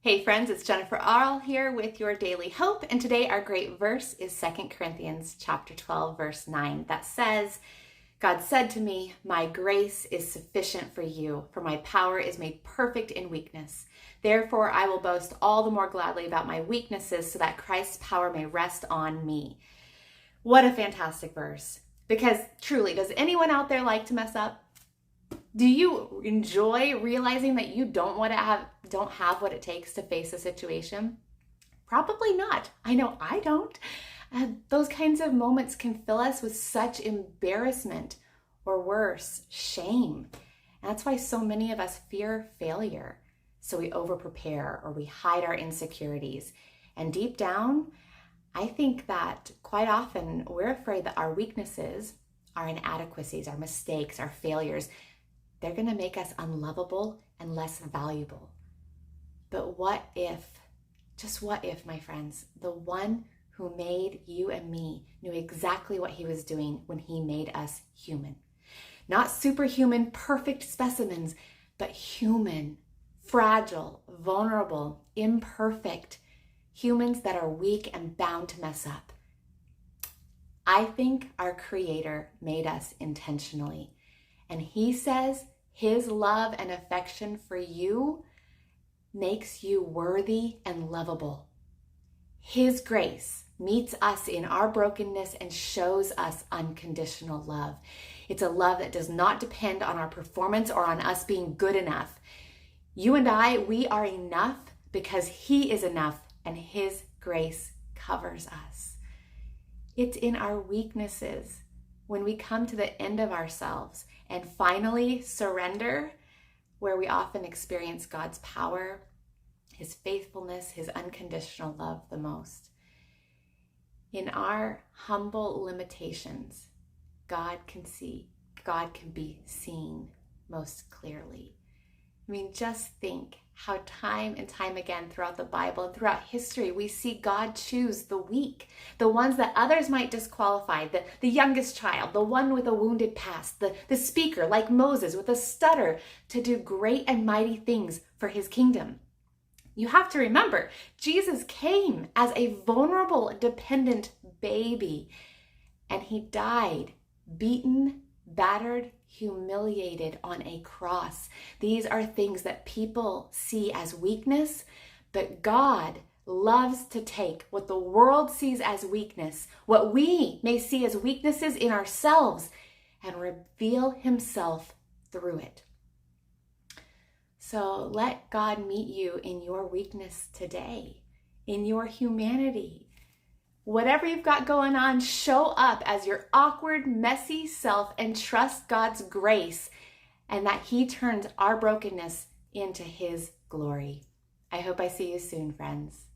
Hey friends, it's Jennifer Arl here with your Daily Hope, and today our great verse is 2 Corinthians chapter 12, verse 9, that says, God said to me, my grace is sufficient for you, for my power is made perfect in weakness. Therefore, I will boast all the more gladly about my weaknesses so that Christ's power may rest on me. What a fantastic verse. Because truly, does anyone out there like to mess up? Do you enjoy realizing that you don't have what it takes to face a situation? Probably not. I know I don't. Those kinds of moments can fill us with such embarrassment or worse, shame. And that's why so many of us fear failure. So we over-prepare or we hide our insecurities. And deep down, I think that quite often we're afraid that our weaknesses, our inadequacies, our mistakes, our failures, they're going to make us unlovable and less valuable. But what if, just what if, my friends, the one who made you and me knew exactly what he was doing when he made us human? Not superhuman, perfect specimens, but human, fragile, vulnerable, imperfect, humans that are weak and bound to mess up. I think our Creator made us intentionally. And he says his love and affection for you makes you worthy and lovable. His grace meets us in our brokenness and shows us unconditional love. It's a love that does not depend on our performance or on us being good enough. You and I, we are enough because he is enough and his grace covers us. It's in our weaknesses, when we come to the end of ourselves and finally surrender, where we often experience God's power, his faithfulness, his unconditional love the most. In our humble limitations, God can be seen most clearly. I mean, just think how time and time again throughout the Bible and throughout history, we see God choose the weak, the ones that others might disqualify, the youngest child, the one with a wounded past, the speaker like Moses with a stutter, to do great and mighty things for his kingdom. You have to remember, Jesus came as a vulnerable, dependent baby, and he died beaten, battered, humiliated on a cross. These are things that people see as weakness, but God loves to take what the world sees as weakness, what we may see as weaknesses in ourselves, and reveal himself through it. So let God meet you in your weakness today, in your humanity. Whatever you've got going on, show up as your awkward, messy self and trust God's grace and that he turns our brokenness into his glory. I hope I see you soon, friends.